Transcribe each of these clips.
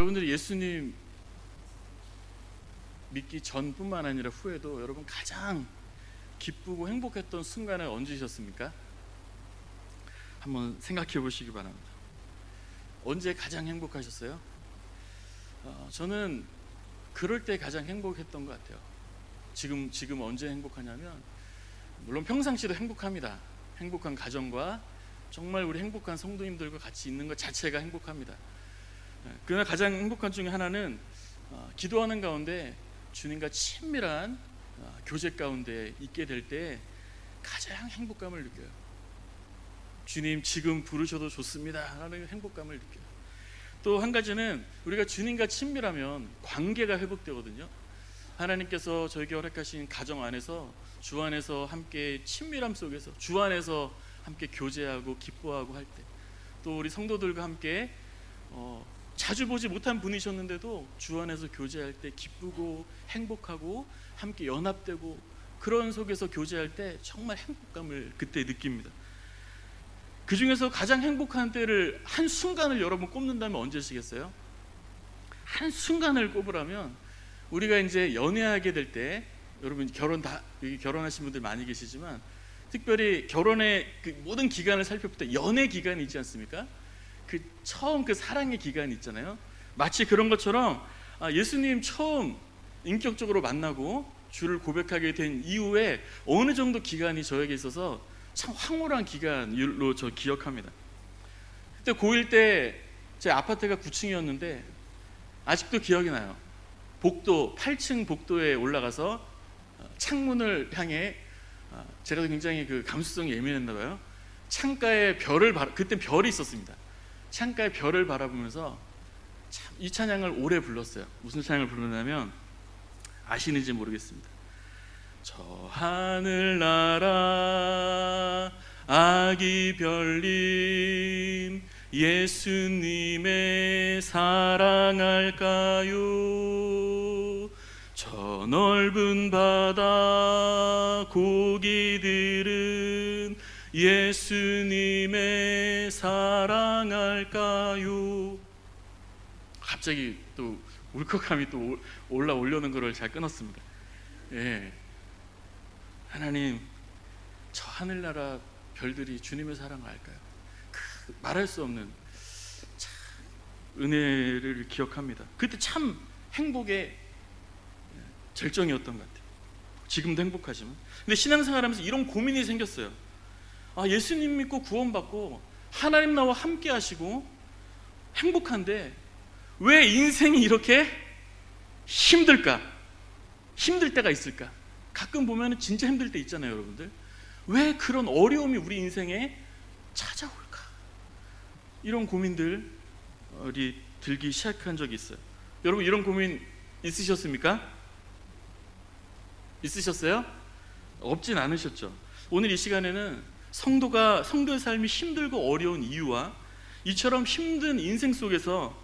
여러분들이 예수님 믿기 전뿐만 아니라 후에도 여러분 가장 기쁘고 행복했던 순간은 언제셨습니까? 한번 생각해 보시기 바랍니다. 언제 가장 행복하셨어요? 저는 그럴 때 가장 행복했던 것 같아요. 지금 언제 행복하냐면, 물론 평상시도 행복합니다. 행복한 가정과 정말 우리 행복한 성도님들과 같이 있는 것 자체가 행복합니다. 그러나 가장 행복한 중에 하나는 기도하는 가운데 주님과 친밀한 교제 가운데 있게 될 때 가장 행복감을 느껴요. 주님 지금 부르셔도 좋습니다 라는 행복감을 느껴요. 또 한 가지는 우리가 주님과 친밀하면 관계가 회복되거든요. 하나님께서 저에게 허락하신 가정 안에서, 주 안에서 함께 친밀함 속에서 주 안에서 함께 교제하고 기뻐하고 할 때, 또 우리 성도들과 함께 자주 보지 못한 분이셨는데도 주 안에서 교제할 때 기쁘고 행복하고 함께 연합되고, 그런 속에서 교제할 때 정말 행복감을 그때 느낍니다. 그 중에서 가장 행복한 때를, 한 순간을 여러분 꼽는다면 언제시겠어요? 한 순간을 꼽으라면 우리가 이제 연애하게 될 때, 여러분 결혼하신 분들 많이 계시지만 특별히 결혼의 그 모든 기간을 살펴볼 때 연애 기간이 있지 않습니까? 그 처음 그 사랑의 기간이 있잖아요. 마치 그런 것처럼 예수님 처음 인격적으로 만나고 주를 고백하게 된 이후에 어느 정도 기간이 저에게 있어서 참 황홀한 기간으로 저 기억합니다. 그때 고1 때 제 아파트가 9층이었는데 아직도 기억이 나요. 복도 8층 복도에 올라가서 창문을 향해, 제가 굉장히 그 감수성이 예민했나 봐요. 창가에 그때 별이 있었습니다. 창가에 별을 바라보면서 참 이 찬양을 오래 불렀어요. 무슨 찬양을 부르냐면, 아시는지 모르겠습니다. 저 하늘나라 아기 별님 예수님의 사랑할까요? 저 넓은 바다 고기들은 예수님의 사랑할까요? 갑자기 또 울컥함이 또 올라오려는 거를 잘 끊었습니다. 예, 하나님, 저 하늘나라 별들이 주님의 사랑을 알까요? 말할 수 없는 참 은혜를 기억합니다. 그때 참 행복의 절정이었던 것 같아요. 지금도 행복하지만, 근데 신앙생활하면서 이런 고민이 생겼어요. 예수님 믿고 구원받고 하나님 나와 함께 하시고 행복한데 왜 인생이 이렇게 힘들까? 힘들 때가 있을까? 가끔 보면 진짜 힘들 때 있잖아요, 여러분들. 왜 그런 어려움이 우리 인생에 찾아올까? 이런 고민들이 들기 시작한 적이 있어요. 여러분, 이런 고민 있으셨습니까? 있으셨어요? 없진 않으셨죠? 오늘 이 시간에는 성도의 삶이 힘들고 어려운 이유와 이처럼 힘든 인생 속에서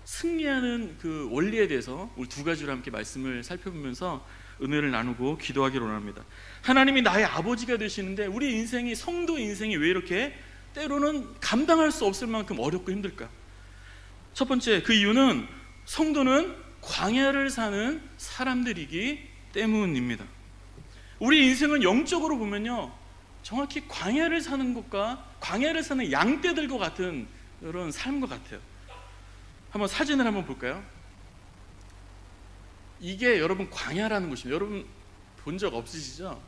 승리하는 그 원리에 대해서 우리 두 가지로 함께 말씀을 살펴보면서 은혜를 나누고 기도하기로 합니다. 하나님이 나의 아버지가 되시는데 우리 인생이, 성도 인생이 왜 이렇게 때로는 감당할 수 없을 만큼 어렵고 힘들까? 첫 번째, 그 이유는 성도는 광야를 사는 사람들이기 때문입니다. 우리 인생은 영적으로 보면요, 정확히 광야를 사는 것과 광야를 사는 양떼들과 같은 그런 삶과 같아요. 한번 사진을 한번 볼까요? 이게 여러분 광야라는 곳입니다. 여러분 본 적 없으시죠?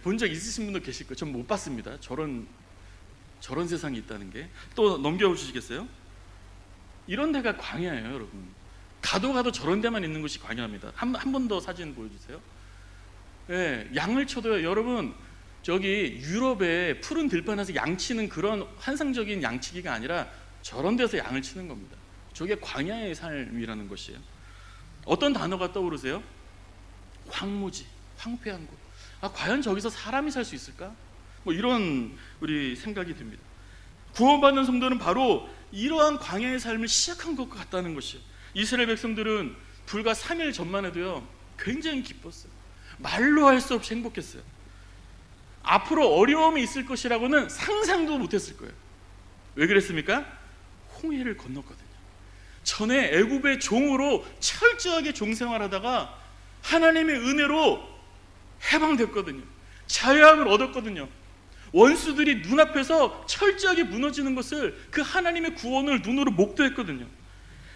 본 적 있으신 분도 계실 거예요. 전 못 봤습니다. 저런 세상이 있다는 게. 또 넘겨주시겠어요? 이런 데가 광야예요, 여러분. 가도 저런 데만 있는 곳이 광야입니다. 한 번 더 사진 보여주세요. 양을 쳐도요, 여러분, 저기 유럽의 푸른 들판에서 양치는 그런 환상적인 양치기가 아니라 저런 데서 양을 치는 겁니다. 저게 광야의 삶이라는 것이에요. 어떤 단어가 떠오르세요? 황무지, 황폐한 곳. 과연 저기서 사람이 살 수 있을까? 이런 우리 생각이 듭니다. 구원받는 성도는 바로 이러한 광야의 삶을 시작한 것 같다는 것이에요. 이스라엘 백성들은 불과 3일 전만 해도요, 굉장히 기뻤어요. 말로 할 수 없이 행복했어요. 앞으로 어려움이 있을 것이라고는 상상도 못했을 거예요. 왜 그랬습니까? 홍해를 건넜거든요. 전에 애굽의 종으로 철저하게 종생활하다가 하나님의 은혜로 해방됐거든요. 자유함을 얻었거든요. 원수들이 눈앞에서 철저하게 무너지는 것을 그 하나님의 구원을 눈으로 목도했거든요.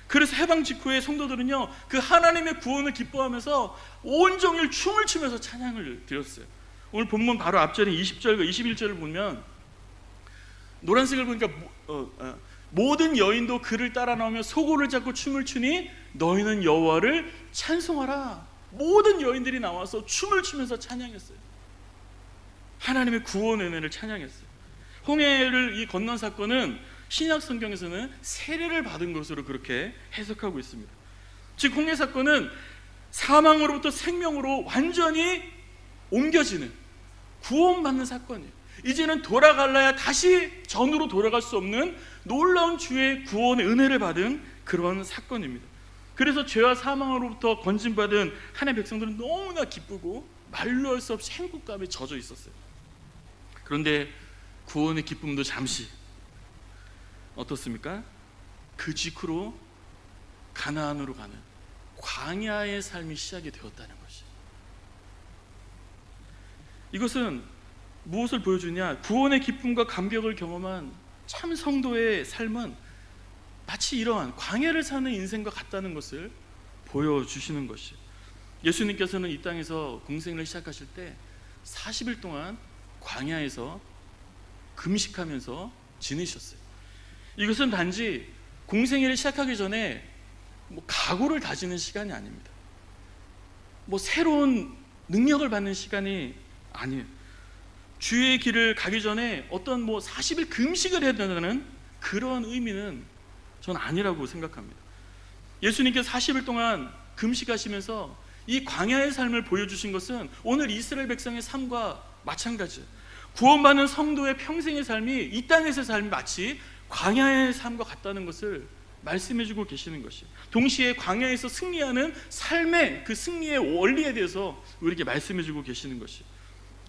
그래서 해방 직후에 성도들은요, 그 하나님의 구원을 기뻐하면서 온종일 춤을 추면서 찬양을 드렸어요. 오늘 본문 바로 앞절인 20절과 21절을 보면 노란색을 보니까 모든 여인도 그를 따라 나오며 소고를 잡고 춤을 추니 너희는 여호와를 찬송하라. 모든 여인들이 나와서 춤을 추면서 찬양했어요. 하나님의 구원 은혜를 찬양했어요. 홍해를 이 건넌 사건은 신약 성경에서는 세례를 받은 것으로 그렇게 해석하고 있습니다. 즉 홍해 사건은 사망으로부터 생명으로 완전히 옮겨지는 구원받는 사건이에요. 이제는 돌아갈라야 다시 전으로 돌아갈 수 없는 놀라운 주의 구원의 은혜를 받은 그런 사건입니다. 그래서 죄와 사망으로부터 건진받은 하나님의 백성들은 너무나 기쁘고 말로 할 수 없이 행복감에 젖어 있었어요. 그런데 구원의 기쁨도 잠시 어떻습니까? 그 직후로 가나안으로 가는 광야의 삶이 시작이 되었다는 것이. 이것은 무엇을 보여주냐? 구원의 기쁨과 감격을 경험한 참 성도의 삶은 마치 이러한 광야를 사는 인생과 같다는 것을 보여주시는 것이. 예수님께서는 이 땅에서 공생을 시작하실 때 40일 동안 광야에서 금식하면서 지내셨어요. 이것은 단지 공생애를 시작하기 전에 각오를 다지는 시간이 아닙니다. 새로운 능력을 받는 시간이 아니에요. 주의 길을 가기 전에 어떤 40일 금식을 해야 된다는 그런 의미는 저는 아니라고 생각합니다. 예수님께서 40일 동안 금식하시면서 이 광야의 삶을 보여주신 것은 오늘 이스라엘 백성의 삶과 마찬가지예요. 구원받는 성도의 평생의 삶이 이 땅에서의 삶이 마치 광야의 삶과 같다는 것을 말씀해주고 계시는 것이에요. 동시에 광야에서 승리하는 삶의 그 승리의 원리에 대해서 우리에게 말씀해주고 계시는 것이에요.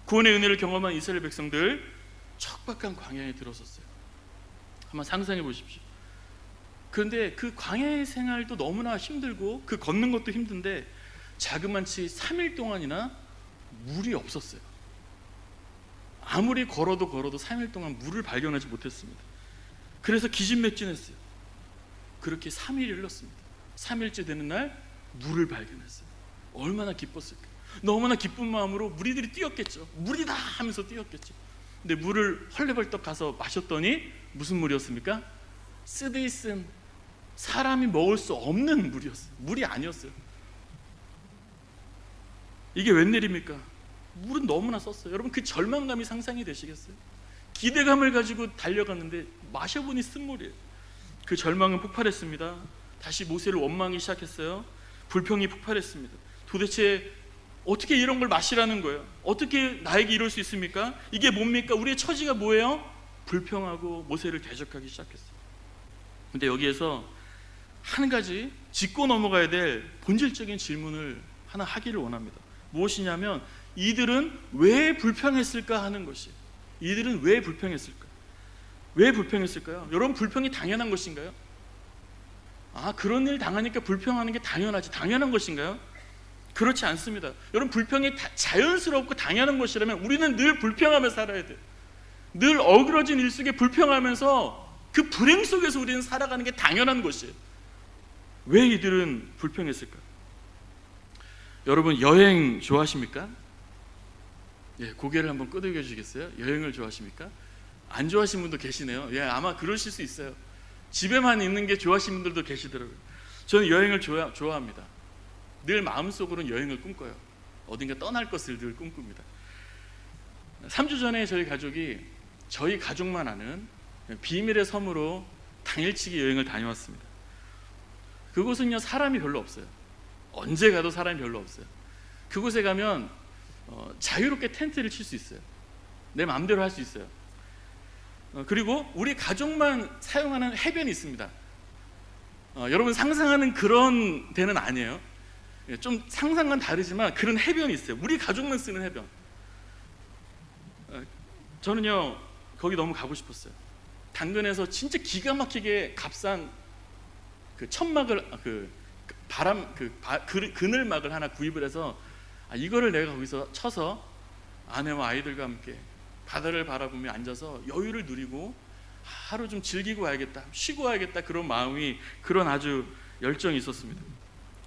구원의 은혜를 경험한 이스라엘 백성들, 척박한 광야에 들어섰어요. 한번 상상해 보십시오. 그런데 그 광야의 생활도 너무나 힘들고 그 걷는 것도 힘든데 자그만치 3일 동안이나 물이 없었어요. 아무리 걸어도 3일 동안 물을 발견하지 못했습니다. 그래서 기진맥진했어요. 그렇게 3일이 흘렀습니다. 3일째 되는 날 물을 발견했어요. 얼마나 기뻤을까요? 너무나 기쁜 마음으로 무리들이 뛰었겠죠. 물이다 하면서 뛰었겠죠. 근데 물을 헐레벌떡 가서 마셨더니 무슨 물이었습니까? 쓰디쓴 사람이 먹을 수 없는 물이었어요. 물이 아니었어요. 이게 웬일입니까? 물은 너무나 썼어요. 여러분 그 절망감이 상상이 되시겠어요? 기대감을 가지고 달려갔는데 마셔보니 쓴물이에요. 그 절망은 폭발했습니다. 다시 모세를 원망하기 시작했어요. 불평이 폭발했습니다. 도대체 어떻게 이런 걸 마시라는 거예요? 어떻게 나에게 이럴 수 있습니까? 이게 뭡니까? 우리의 처지가 뭐예요? 불평하고 모세를 대적하기 시작했어요. 근데 여기에서 한 가지 짚고 넘어가야 될 본질적인 질문을 하나 하기를 원합니다. 무엇이냐면 이들은 왜 불평했을까 하는 것이. 이들은 왜 불평했을까? 왜 불평했을까요? 여러분 불평이 당연한 것인가요? 그런 일 당하니까 불평하는 게 당연한 것인가요? 그렇지 않습니다. 여러분 불평이 자연스럽고 당연한 것이라면 우리는 늘 불평하며 살아야 돼요. 늘 어그러진 일 속에 불평하면서 그 불행 속에서 우리는 살아가는 게 당연한 것이에요. 왜 이들은 불평했을까? 여러분 여행 좋아하십니까? 고개를 한번 끄덕여 주시겠어요? 여행을 좋아하십니까? 안 좋아하시는 분도 계시네요. 아마 그러실 수 있어요. 집에만 있는 게 좋아하시는 분들도 계시더라고요. 저는 여행을 좋아합니다. 늘 마음속으로는 여행을 꿈꿔요. 어딘가 떠날 것을 늘 꿈꿉니다. 3주 전에 저희 가족이 저희 가족만 아는 비밀의 섬으로 당일치기 여행을 다녀왔습니다. 그곳은요 사람이 별로 없어요. 언제 가도 사람이 별로 없어요. 그곳에 가면 자유롭게 텐트를 칠 수 있어요. 내 마음대로 할 수 있어요. 그리고 우리 가족만 사용하는 해변이 있습니다. 여러분 상상하는 그런 데는 아니에요. 좀 상상과는 다르지만 그런 해변이 있어요. 우리 가족만 쓰는 해변. 저는요 거기 너무 가고 싶었어요. 당근에서 진짜 기가 막히게 값싼 그 천막을 그늘막을 하나 구입을 해서 이거를 내가 거기서 쳐서 아내와 아이들과 함께 바다를 바라보며 앉아서 여유를 누리고 하루 좀 즐기고 와야겠다, 쉬고 와야겠다, 그런 마음이, 그런 아주 열정이 있었습니다.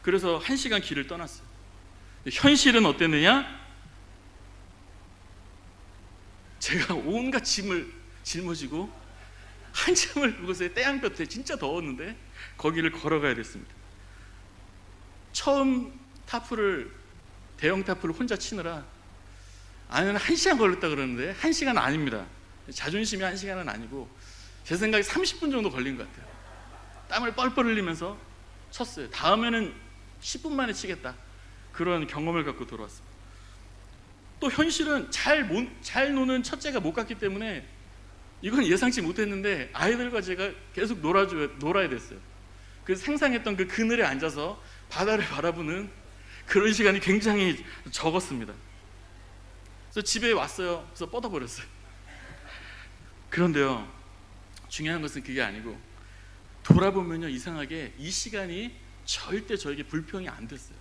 그래서 1시간 길을 떠났어요. 현실은 어땠느냐? 제가 온갖 짐을 짊어지고 한참을 그곳에 태양볕에 진짜 더웠는데 거기를 걸어가야 됐습니다. 처음 대형 타프를 혼자 치느라 아내는 1시간 걸렸다 그러는데 1시간 아닙니다. 자존심이 1시간은 아니고 제 생각에 30분 정도 걸린 것 같아요. 땀을 뻘뻘 흘리면서 쳤어요. 다음에는 10분 만에 치겠다, 그런 경험을 갖고 돌아왔습니다. 또 현실은 잘 노는 첫째가 못 갔기 때문에 이건 예상치 못했는데 아이들과 제가 계속 놀아야 됐어요. 그래서 상상했던 그 그늘에 앉아서 바다를 바라보는 그런 시간이 굉장히 적었습니다. 그래서 집에 왔어요. 그래서 뻗어버렸어요. 그런데요, 중요한 것은 그게 아니고 돌아보면요, 이상하게 이 시간이 절대 저에게 불평이 안 됐어요.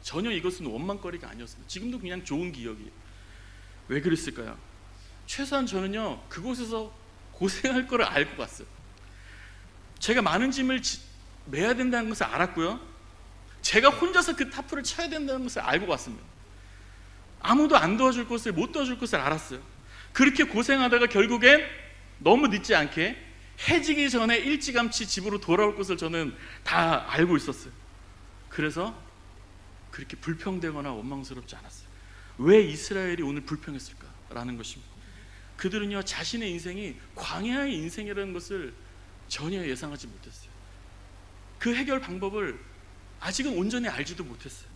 전혀 이것은 원망거리가 아니었어요. 지금도 그냥 좋은 기억이에요. 왜 그랬을까요? 최소한 저는요, 그곳에서 고생할 거를 알고 갔어요. 제가 많은 짐을 매야 된다는 것을 알았고요, 제가 혼자서 그 타프를 쳐야 된다는 것을 알고 갔습니다. 아무도 안 도와줄 것을, 못 도와줄 것을 알았어요. 그렇게 고생하다가 결국엔 너무 늦지 않게 해지기 전에 일찌감치 집으로 돌아올 것을 저는 다 알고 있었어요. 그래서 그렇게 불평되거나 원망스럽지 않았어요. 왜 이스라엘이 오늘 불평했을까라는 것입니다. 그들은요, 자신의 인생이 광야의 인생이라는 것을 전혀 예상하지 못했어요. 그 해결 방법을 아직은 온전히 알지도 못했어요.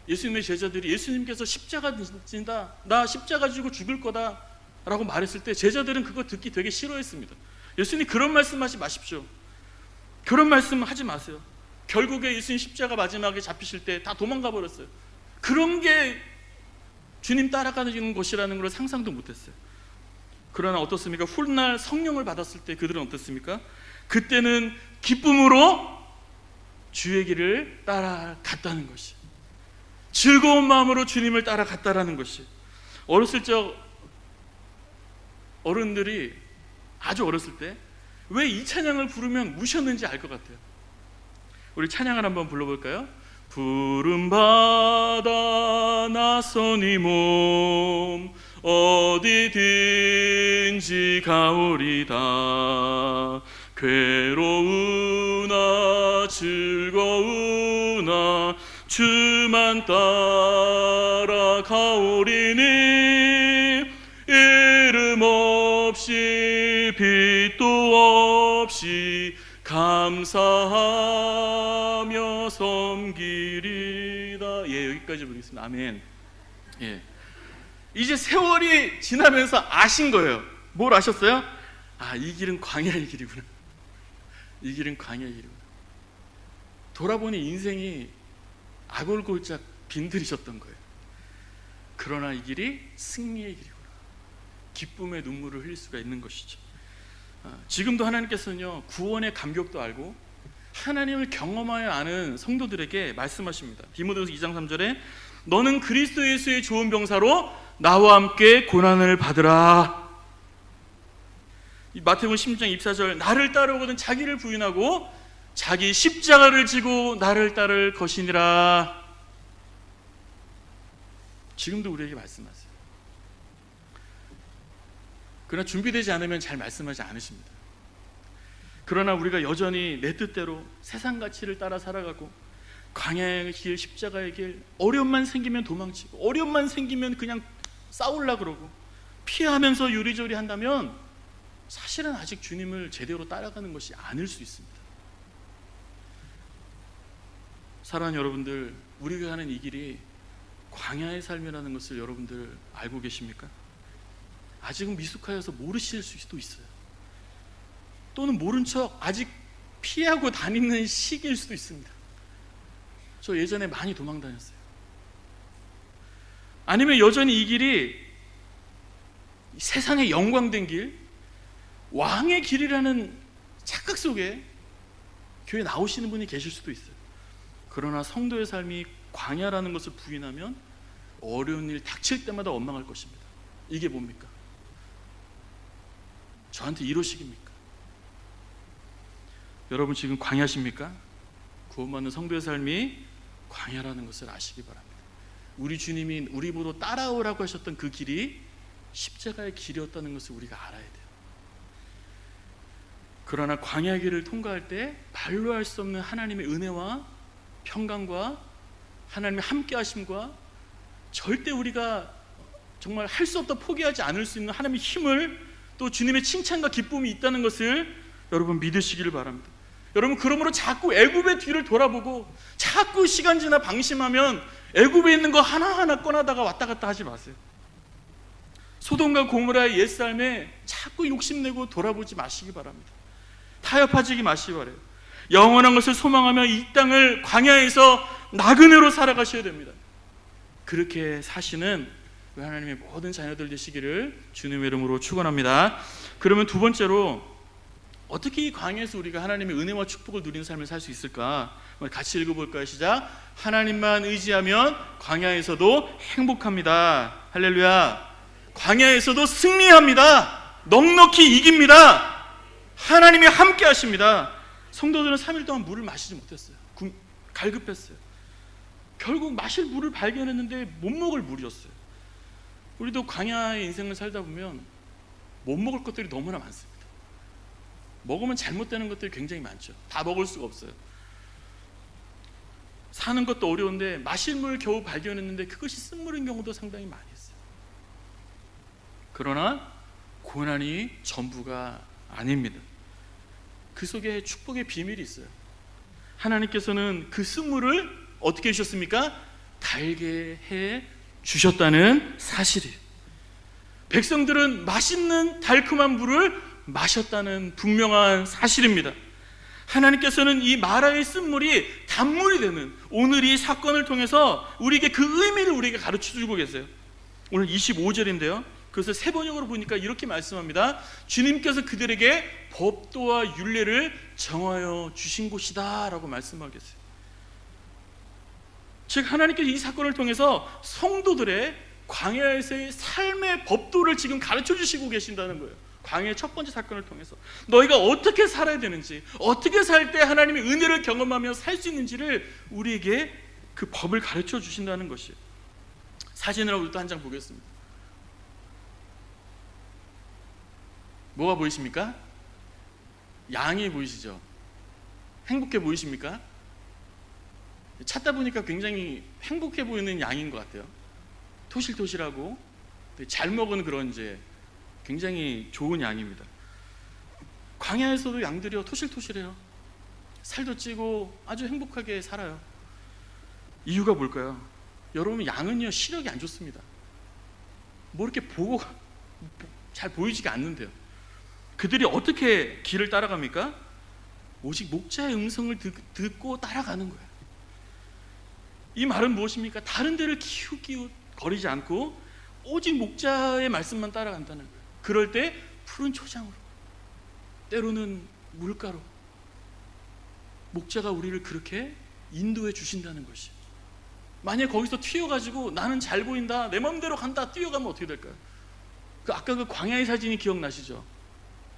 예수님의 제자들이 예수님께서 십자가 진다, 나 십자가 지고 죽을 거다 라고 말했을 때 제자들은 그거 듣기 되게 싫어했습니다. 예수님 그런 말씀하지 마십시오. 그런 말씀 하지 마세요. 결국에 예수님 십자가 마지막에 잡히실 때 다 도망가 버렸어요. 그런 게 주님 따라가는 것이라는 걸 상상도 못했어요. 그러나 어떻습니까? 훗날 성령을 받았을 때 그들은 어떻습니까? 그때는 기쁨으로 주의 길을 따라갔다는 것이, 즐거운 마음으로 주님을 따라갔다라는 것이, 어렸을 적 어른들이 아주 어렸을 때 왜 이 찬양을 부르면 우셨는지 알 것 같아요. 우리 찬양을 한번 불러볼까요? 푸른 바다 나서니 몸 어디든지 가오리다. 괴로우나 즐거우나 주만 따라가오리니 이름 없이 빛도 없이 감사하며 섬기리다. 예, 여기까지 보겠습니다. 아멘. 예, 이제 세월이 지나면서 아신 거예요. 뭘 아셨어요? 이 길은 광야의 길이구나. 이 길은 광야의 길이구나. 돌아보니 인생이 아골골짝 빈들이셨던 거예요. 그러나 이 길이 승리의 길이구나. 기쁨의 눈물을 흘릴 수가 있는 것이죠. 지금도 하나님께서는요, 구원의 감격도 알고 하나님을 경험하여 아는 성도들에게 말씀하십니다. 디모데후서 2장 3절에 너는 그리스도 예수의 좋은 병사로 나와 함께 고난을 받으라. 마태복음 16장 24절 나를 따르거든 자기를 부인하고 자기 십자가를 지고 나를 따를 것이니라. 지금도 우리에게 말씀하세요. 그러나 준비되지 않으면 잘 말씀하지 않으십니다. 그러나 우리가 여전히 내 뜻대로 세상 가치를 따라 살아가고 광야의 길, 십자가의 길, 어려움만 생기면 도망치고 어려움만 생기면 그냥 싸우려고 그러고 피하면서 요리조리 한다면 사실은 아직 주님을 제대로 따라가는 것이 아닐 수 있습니다. 사랑하는 여러분들, 우리가 가는 이 길이 광야의 삶이라는 것을 여러분들 알고 계십니까? 아직은 미숙하여서 모르실 수도 있어요. 또는 모른 척 아직 피하고 다니는 시기일 수도 있습니다. 저 예전에 많이 도망 다녔어요. 아니면 여전히 이 길이 세상의 영광된 길, 왕의 길이라는 착각 속에 교회 나오시는 분이 계실 수도 있어요. 그러나 성도의 삶이 광야라는 것을 부인하면 어려운 일 닥칠 때마다 원망할 것입니다. 이게 뭡니까? 저한테 이러식입니까? 여러분 지금 광야십니까? 구원받는 성도의 삶이 광야라는 것을 아시기 바랍니다. 우리 주님이 우리 보러 따라오라고 하셨던 그 길이 십자가의 길이었다는 것을 우리가 알아야 돼요. 그러나 광야의 길을 통과할 때 말로 할 수 없는 하나님의 은혜와 평강과 하나님의 함께 하심과 절대 우리가 정말 할 수 없다 포기하지 않을 수 있는 하나님의 힘을, 또 주님의 칭찬과 기쁨이 있다는 것을 여러분 믿으시기를 바랍니다. 여러분 그러므로 자꾸 애굽의 뒤를 돌아보고 자꾸 시간 지나 방심하면 애굽에 있는 거 하나하나 꺼내다가 왔다 갔다 하지 마세요. 소돔과 고모라의 옛삶에 자꾸 욕심내고 돌아보지 마시기 바랍니다. 타협하지 마시기 바라요. 영원한 것을 소망하며 이 땅을 광야에서 나그네로 살아가셔야 됩니다. 그렇게 사시는 하나님의 모든 자녀들 되시기를 주님의 이름으로 축원합니다. 그러면 두 번째로 어떻게 이 광야에서 우리가 하나님의 은혜와 축복을 누리는 삶을 살 수 있을까? 같이 읽어볼까요? 시작. 하나님만 의지하면 광야에서도 행복합니다. 할렐루야. 광야에서도 승리합니다. 넉넉히 이깁니다. 하나님이 함께 하십니다. 성도들은 3일 동안 물을 마시지 못했어요. 갈급했어요. 결국 마실 물을 발견했는데 못 먹을 물이었어요. 우리도 광야의 인생을 살다 보면 못 먹을 것들이 너무나 많습니다. 먹으면 잘못되는 것들이 굉장히 많죠. 다 먹을 수가 없어요. 사는 것도 어려운데 마실 물을 겨우 발견했는데 그것이 쓴물인 경우도 상당히 많이 있어요. 그러나 고난이 전부가 아닙니다. 그 속에 축복의 비밀이 있어요. 하나님께서는 그 쓴물을 어떻게 해주셨습니까? 달게 해 주셨다는 사실이에요. 백성들은 맛있는 달콤한 물을 마셨다는 분명한 사실입니다. 하나님께서는 이 마라의 쓴물이 단물이 되는 오늘 이 사건을 통해서 우리에게 그 의미를 우리에게 가르쳐주고 계세요. 오늘 25절인데요 그것을 세 번역으로 보니까 이렇게 말씀합니다. 주님께서 그들에게 법도와 율례를 정하여 주신 곳이다 라고 말씀하고 계세요. 즉 하나님께서 이 사건을 통해서 성도들의 광야에서의 삶의 법도를 지금 가르쳐 주시고 계신다는 거예요. 광야의 첫 번째 사건을 통해서 너희가 어떻게 살아야 되는지, 어떻게 살 때 하나님의 은혜를 경험하며 살 수 있는지를 우리에게 그 법을 가르쳐 주신다는 것이에요. 사진으로 또 한 장 보겠습니다. 뭐가 보이십니까? 양이 보이시죠? 행복해 보이십니까? 찾다 보니까 굉장히 행복해 보이는 양인 것 같아요. 토실토실하고 잘 먹은 그런 이제 굉장히 좋은 양입니다. 광야에서도 양들이요 토실토실해요. 살도 찌고 아주 행복하게 살아요. 이유가 뭘까요? 여러분 양은요 시력이 안 좋습니다. 뭐 이렇게 보고 잘 보이지가 않는데요. 그들이 어떻게 길을 따라갑니까? 오직 목자의 음성을 듣고 따라가는 거예요. 이 말은 무엇입니까? 다른 데를 기웃기웃 거리지 않고 오직 목자의 말씀만 따라간다는 거예요. 그럴 때 푸른 초장으로, 때로는 물가로 목자가 우리를 그렇게 인도해 주신다는 것이. 만약 거기서 튀어가지고 나는 잘 보인다, 내 마음대로 간다 뛰어가면 어떻게 될까요? 아까 그 광야의 사진이 기억나시죠?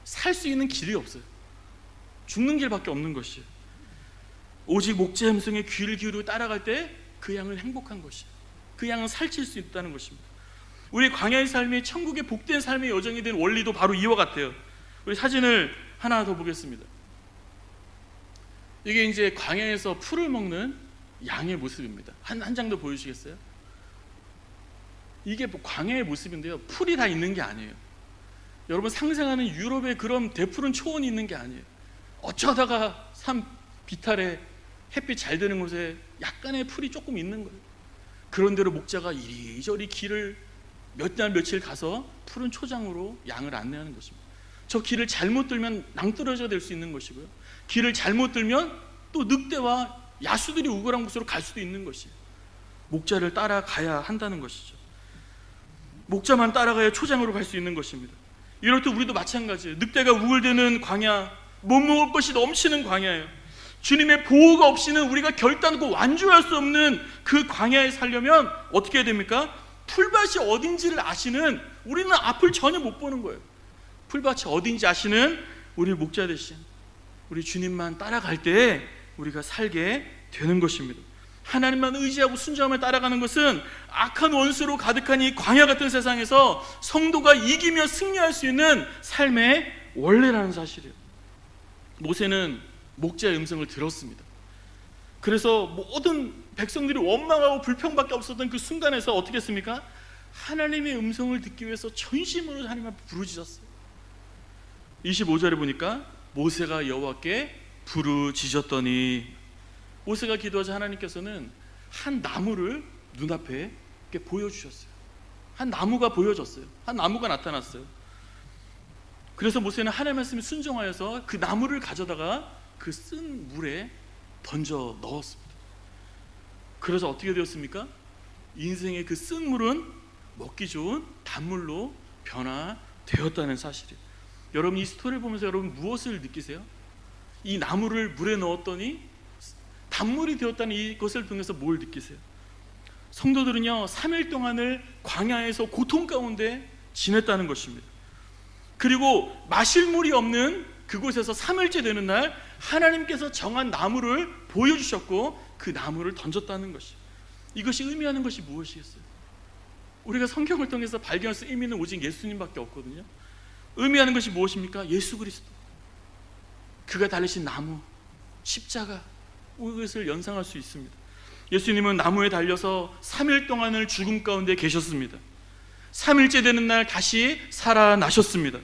살 수 있는 길이 없어요. 죽는 길밖에 없는 것이에요. 오직 목자의 음성에 귀를 기울이고 따라갈 때 그 양은 행복한 것이에요. 그 양은 살칠 수 있다는 것입니다. 우리 광야의 삶이 천국의 복된 삶의 여정이 된 원리도 바로 이와 같아요. 우리 사진을 하나 더 보겠습니다. 이게 이제 광야에서 풀을 먹는 양의 모습입니다. 한 장 더 보여주시겠어요? 이게 광야의 모습인데요 풀이 다 있는 게 아니에요. 여러분 상상하는 유럽의 그런 대푸른 초원이 있는 게 아니에요. 어쩌다가 산 비탈에 햇빛 잘 드는 곳에 약간의 풀이 조금 있는 거예요. 그런 대로 목자가 이리저리 길을 몇 날 며칠 가서 푸른 초장으로 양을 안내하는 것입니다. 저 길을 잘못 들면 낭떠러지가 될 수 있는 것이고요, 길을 잘못 들면 또 늑대와 야수들이 우거란 곳으로 갈 수도 있는 것이에요. 목자를 따라가야 한다는 것이죠. 목자만 따라가야 초장으로 갈 수 있는 것입니다. 이럴 때 우리도 마찬가지예요. 늑대가 우글대는 광야, 못 먹을 것이 넘치는 광야예요. 주님의 보호가 없이는 우리가 결단코 완주할 수 없는 그 광야에 살려면 어떻게 해야 됩니까? 풀밭이 어딘지를 아시는, 우리는 앞을 전혀 못 보는 거예요. 풀밭이 어딘지 아시는 우리 목자 대신 우리 주님만 따라갈 때 우리가 살게 되는 것입니다. 하나님만 의지하고 순종하며 따라가는 것은 악한 원수로 가득한 이 광야 같은 세상에서 성도가 이기며 승리할 수 있는 삶의 원래라는 사실이에요. 모세는 목자의 음성을 들었습니다. 그래서 모든 백성들이 원망하고 불평밖에 없었던 그 순간에서 어떻게 했습니까? 하나님의 음성을 듣기 위해서 전심으로 하나님 앞에 부르짖었어요. 25절에 보니까 모세가 여호와께 부르짖었더니, 모세가 기도하자 하나님께서는 한 나무를 눈앞에 이렇게 보여주셨어요. 한 나무가 보여졌어요. 한 나무가 나타났어요. 그래서 모세는 하나님의 말씀에 순종하여서 그 나무를 가져다가 그 쓴 물에 던져 넣었습니다. 그래서 어떻게 되었습니까? 인생의 그 쓴 물은 먹기 좋은 단물로 변화되었다는 사실이에요. 여러분, 이 스토리를 보면서 여러분 무엇을 느끼세요? 이 나무를 물에 넣었더니 단물이 되었다는 이것을 통해서 뭘 느끼세요? 성도들은요, 3일 동안을 광야에서 고통 가운데 지냈다는 것입니다. 그리고 마실 물이 없는 그곳에서 3일째 되는 날 하나님께서 정한 나무를 보여주셨고 그 나무를 던졌다는 것이, 이것이 의미하는 것이 무엇이겠어요? 우리가 성경을 통해서 발견할 수 의미는 오직 예수님밖에 없거든요. 의미하는 것이 무엇입니까? 예수 그리스도, 그가 달리신 나무, 십자가, 이것을 연상할 수 있습니다. 예수님은 나무에 달려서 3일 동안을 죽음 가운데 계셨습니다. 3일째 되는 날 다시 살아나셨습니다.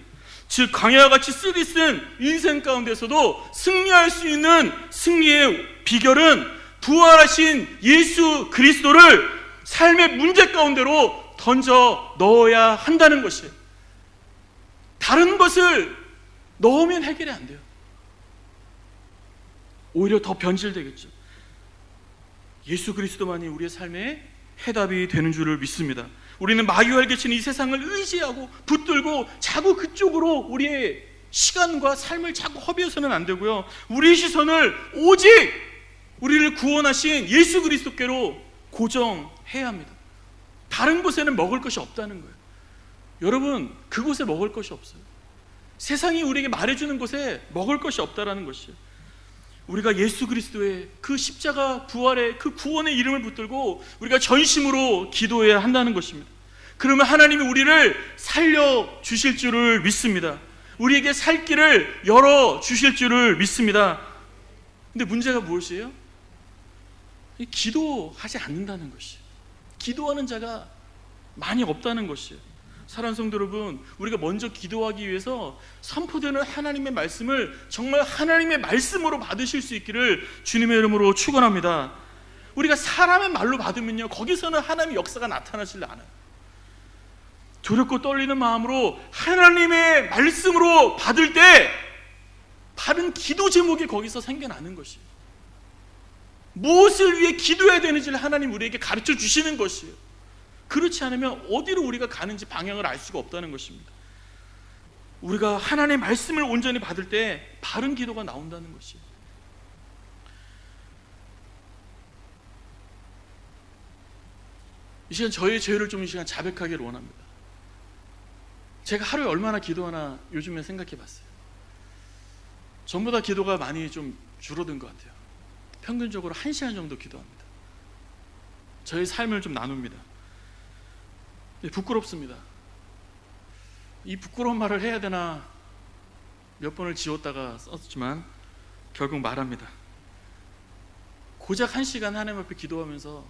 즉 광야와 같이 쓰디쓴 인생 가운데서도 승리할 수 있는 승리의 비결은 부활하신 예수 그리스도를 삶의 문제 가운데로 던져 넣어야 한다는 것이에요. 다른 것을 넣으면 해결이 안 돼요. 오히려 더 변질되겠죠. 예수 그리스도만이 우리의 삶의 해답이 되는 줄을 믿습니다. 우리는 마귀활개치는 이 세상을 의지하고 붙들고 자꾸 그쪽으로 우리의 시간과 삶을 자꾸 허비해서는 안 되고요, 우리의 시선을 오직 우리를 구원하신 예수 그리스도께로 고정해야 합니다. 다른 곳에는 먹을 것이 없다는 거예요. 여러분, 그곳에 먹을 것이 없어요. 세상이 우리에게 말해주는 곳에 먹을 것이 없다라는 것이에요. 우리가 예수 그리스도의 그 십자가 부활의 그 구원의 이름을 붙들고 우리가 전심으로 기도해야 한다는 것입니다. 그러면 하나님이 우리를 살려주실 줄을 믿습니다. 우리에게 살 길을 열어주실 줄을 믿습니다. 근데 문제가 무엇이에요? 기도하지 않는다는 것이에요. 기도하는 자가 많이 없다는 것이에요. 사랑하는 성도 여러분, 우리가 먼저 기도하기 위해서 선포되는 하나님의 말씀을 정말 하나님의 말씀으로 받으실 수 있기를 주님의 이름으로 축원합니다. 우리가 사람의 말로 받으면요, 거기서는 하나님의 역사가 나타나질 않아요. 두렵고 떨리는 마음으로 하나님의 말씀으로 받을 때 바른 기도 제목이 거기서 생겨나는 것이에요. 무엇을 위해 기도해야 되는지를 하나님 우리에게 가르쳐 주시는 것이에요. 그렇지 않으면 어디로 우리가 가는지 방향을 알 수가 없다는 것입니다. 우리가 하나님의 말씀을 온전히 받을 때 바른 기도가 나온다는 것이에요. 이 시간 저의 죄를 좀 이 시간 자백하기를 원합니다. 제가 하루에 얼마나 기도하나 요즘에 생각해 봤어요. 전보다 기도가 많이 좀 줄어든 것 같아요. 평균적으로 1시간 정도 기도합니다. 저의 삶을 좀 나눕니다. 부끄럽습니다. 이 부끄러운 말을 해야 되나 몇 번을 지웠다가 썼지만 결국 말합니다. 고작 1시간 하나님 앞에 기도하면서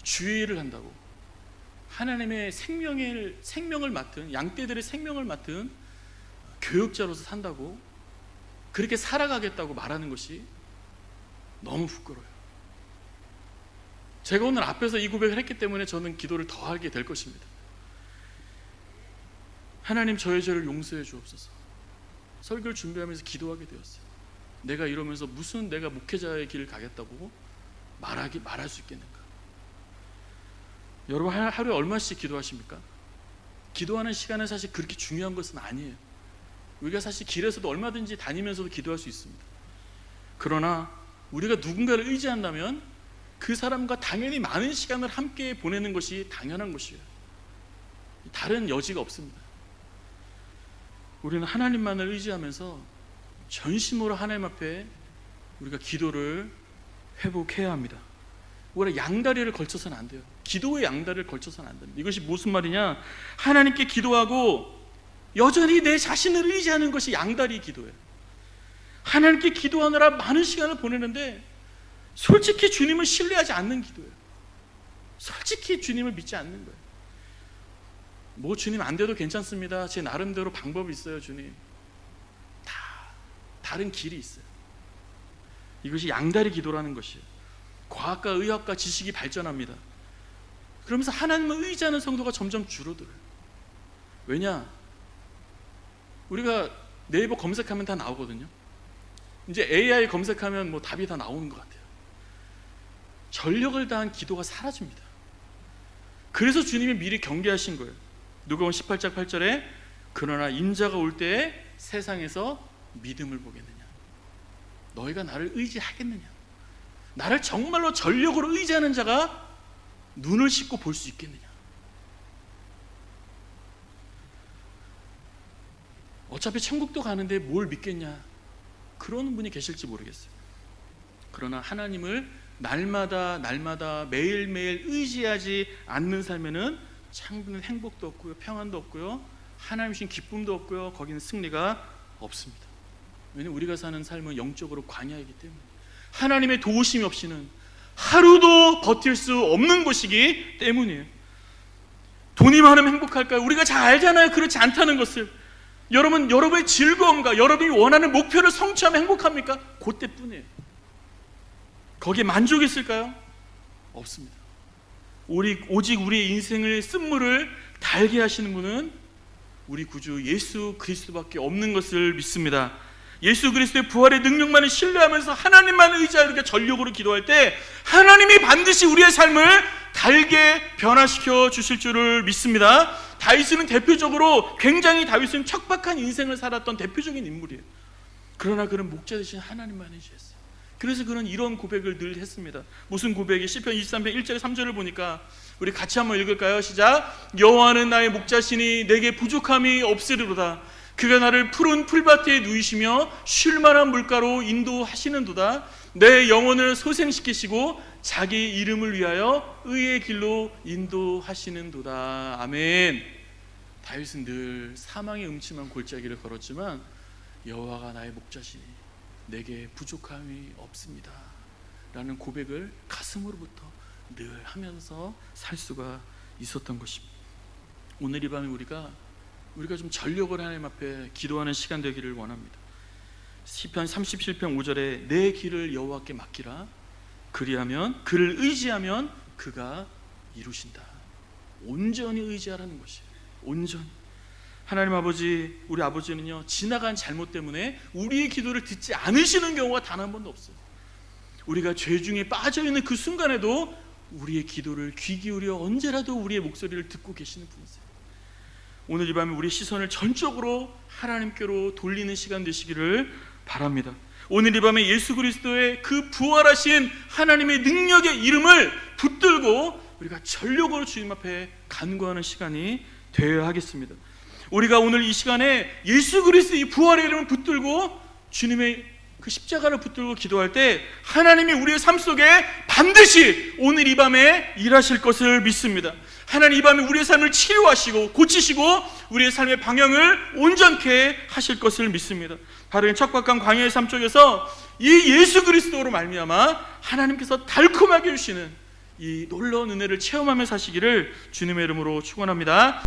주의를 한다고, 하나님의 생명을 맡은, 양떼들의 생명을 맡은 교육자로서 산다고, 그렇게 살아가겠다고 말하는 것이 너무 부끄러워요. 제가 오늘 앞에서 이 고백을 했기 때문에 저는 기도를 더 하게 될 것입니다. 하나님, 저의 죄를 용서해 주옵소서. 설교를 준비하면서 기도하게 되었어요. 내가 이러면서 무슨 내가 목회자의 길을 가겠다고 말할 수 있겠는가? 여러분, 하루에 얼마씩 기도하십니까? 기도하는 시간은 사실 그렇게 중요한 것은 아니에요. 우리가 사실 길에서도 얼마든지 다니면서도 기도할 수 있습니다. 그러나 우리가 누군가를 의지한다면 그 사람과 당연히 많은 시간을 함께 보내는 것이 당연한 것이에요. 다른 여지가 없습니다. 우리는 하나님만을 의지하면서 전심으로 하나님 앞에 우리가 기도를 회복해야 합니다. 우리가 양다리를 걸쳐서는 안 돼요. 기도의 양다리를 걸쳐서는 안 됩니다. 이것이 무슨 말이냐? 하나님께 기도하고 여전히 내 자신을 의지하는 것이 양다리 기도예요. 하나님께 기도하느라 많은 시간을 보내는데 솔직히 주님을 신뢰하지 않는 기도예요. 솔직히 주님을 믿지 않는 거예요. 뭐 주님 안 돼도 괜찮습니다. 제 나름대로 방법이 있어요. 주님. 다른 길이 있어요. 이것이 양다리 기도라는 것이에요. 과학과 의학과 지식이 발전합니다. 그러면서 하나님을 의지하는 성도가 점점 줄어들어요. 왜냐? 우리가 네이버 검색하면 다 나오거든요. 이제 AI 검색하면 뭐 답이 다 나오는 것 같아요. 전력을 다한 기도가 사라집니다. 그래서 주님이 미리 경계하신 거예요. 누가복음 18장 8절에 그러나 인자가 올 때에 세상에서 믿음을 보겠느냐? 너희가 나를 의지하겠느냐? 나를 정말로 전력으로 의지하는 자가 눈을 씻고 볼 수 있겠느냐? 어차피 천국도 가는데 뭘 믿겠냐? 그런 분이 계실지 모르겠어요. 그러나 하나님을 날마다 매일매일 의지하지 않는 삶에는 참는 행복도 없고요, 평안도 없고요, 하나님 주신 기쁨도 없고요, 거기는 승리가 없습니다. 왜냐하면 우리가 사는 삶은 영적으로 광야이기 때문에 하나님의 도우심이 없이는 하루도 버틸 수 없는 것이기 때문이에요. 돈이 많으면 행복할까요? 우리가 잘 알잖아요. 그렇지 않다는 것을. 여러분의 즐거움과 여러분이 원하는 목표를 성취하면 행복합니까? 그때뿐이에요. 거기에 만족이 있을까요? 없습니다. 오직 우리의 인생을 쓴물을 달게 하시는 분은 우리 구주 예수 그리스도밖에 없는 것을 믿습니다. 예수 그리스도의 부활의 능력만을 신뢰하면서 하나님만 의지하여 이렇게 전력으로 기도할 때 하나님이 반드시 우리의 삶을 달게 변화시켜 주실 줄을 믿습니다. 다윗은 대표적으로 굉장히 다윗은 척박한 인생을 살았던 대표적인 인물이에요. 그러나 그는 목자 되신 하나님만 의지했어요. 그래서 그는 이런 고백을 늘 했습니다. 무슨 고백이? 시편 23편 1절 3절을 보니까 우리 같이 한번 읽을까요? 시작. 여호와는 나의 목자시니 내게 부족함이 없으리로다. 그가 나를 푸른 풀밭에 누이시며 쉴 만한 물가로 인도하시는도다. 내 영혼을 소생시키시고 자기 이름을 위하여 의의 길로 인도하시는도다. 아멘. 다윗은 늘 사망의 음침한 골짜기를 걸었지만 여호와가 나의 목자시니 내게 부족함이 없습니다 라는 고백을 가슴으로부터 늘 하면서 살 수가 있었던 것입니다. 오늘 이 밤에 우리가 좀 전력을 하나님 앞에 기도하는 시간 되기를 원합니다. 시편 37편 5절에 내 길을 여호와께 맡기라. 그리하면 그를 의지하면 그가 이루신다. 온전히 의지하라는 것이에요. 온전히. 하나님 아버지, 우리 아버지는요 지나간 잘못 때문에 우리의 기도를 듣지 않으시는 경우가 단 한 번도 없어요. 우리가 죄 중에 빠져있는 그 순간에도 우리의 기도를 귀 기울여 언제라도 우리의 목소리를 듣고 계시는 분이세요. 오늘 이 밤에 우리 시선을 전적으로 하나님께로 돌리는 시간 되시기를 바랍니다. 오늘 이 밤에 예수 그리스도의 그 부활하신 하나님의 능력의 이름을 붙들고 우리가 전력으로 주님 앞에 간구하는 시간이 되어야 하겠습니다. 우리가 오늘 이 시간에 예수 그리스도의 부활의 이름을 붙들고 주님의 그 십자가를 붙들고 기도할 때 하나님이 우리의 삶 속에 반드시 오늘 이 밤에 일하실 것을 믿습니다. 하나님 이 밤에 우리의 삶을 치료하시고 고치시고 우리의 삶의 방향을 온전케 하실 것을 믿습니다. 바로 이 척박한 광야의 삶 속에서 이 예수 그리스도로 말미암아 하나님께서 달콤하게 주시는 이 놀라운 은혜를 체험하며 사시기를 주님의 이름으로 축원합니다.